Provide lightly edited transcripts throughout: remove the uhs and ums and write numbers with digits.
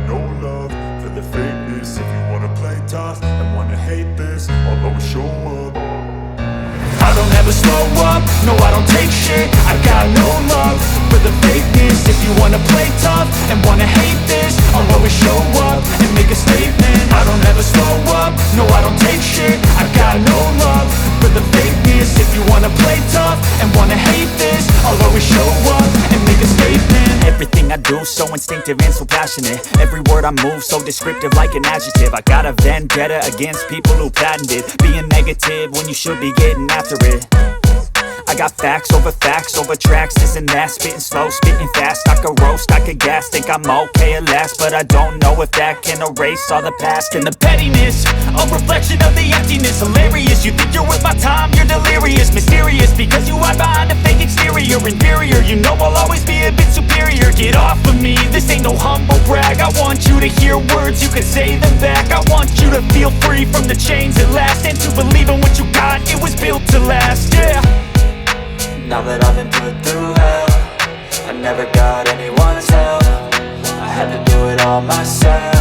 no love for the fakeness. If you wanna play tough and wanna hate this, I'll always show up. I don't ever slow up, no I don't take shit. I got no love for the fakeness. If you wanna play tough and wanna hate this, I'll always show up and make a statement. I don't ever slow up, no I don't take shit. I got no love for the fakeness. If you wanna play tough and wanna hate this, I'll always show up and make a statement. Everything I do so instinctive and so passionate. Every word I move so descriptive like an adjective. I got a vendetta against people who patented being negative when you should be getting after it. I got facts over tracks, this and that. Spitting slow, spitting fast. I could roast, I could gas. Think I'm okay at last, but I don't know if that can erase all the past. And the pettiness, a reflection of the emptiness. Hilarious, you think you're worth my time, you're delirious. Mysterious, because you hide behind a fake exterior. Inferior, you know I'll always be a bit superior. Get off of me, this ain't no humble brag. I want you to hear words, you can say them back. I want you to feel free from the chains at last, and to believe in what you got, it was built to last, yeah. Now that I've been put through hell, I never got anyone's help. I had to do it all myself.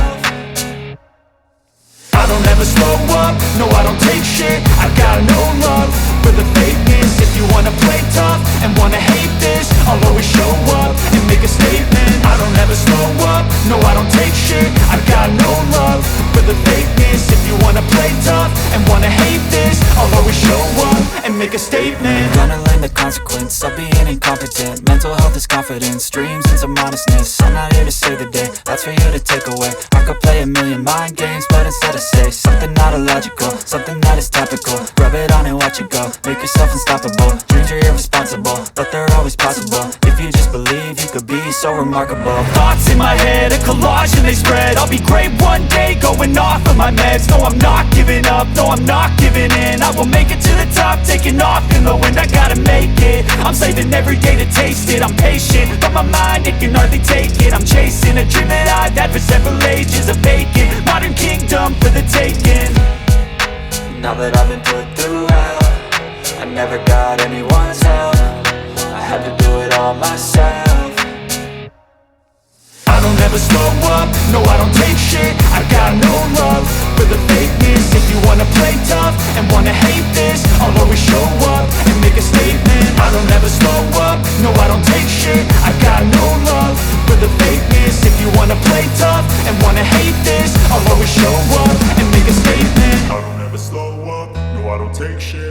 I don't ever slow up, no I don't take shit. I got no love for the fakeness. If you wanna play tough and wanna hate this, I'll always show up and make a statement. I don't ever slow up, no I don't take shit. I got no love for the fakeness. If you wanna play tough and wanna hate this, I'll always show up and make a statement. Gonna learn the consequence of being incompetent. Mental health is confidence, dreams and some modestness. I'm not here to save the day, that's for you to take away. I could play a million mind games, but instead I say something not illogical, something that is topical. Rub it on and watch it go, make yourself unstoppable. Dreams are irresponsible, but they're always possible. If you just believe, you could be so remarkable. Thoughts in my head, a collage and they spread. I'll be great one day, going off of my meds. No, I'm not giving up, no, I'm not giving in. I will make it to the top, taking off in the wind. I gotta make it, I'm saving every day to taste it. I'm patient, but my mind, it can hardly take it. I'm chasing a dream that I've had for several ages. A vacant, modern kingdom for the taking. Now that I've been put through hell, I never got anyone's help. I had to do it all myself. I don't ever slow up, no I don't take shit. I got no love for the fakeness. If you wanna play tough and wanna hate this, I'll always show up and make a statement. I don't ever slow up, no I don't take shit. I got no love for the fakeness. If you wanna play tough and wanna hate this, I'll always show up and make a statement. I don't ever slow up, no I don't take shit.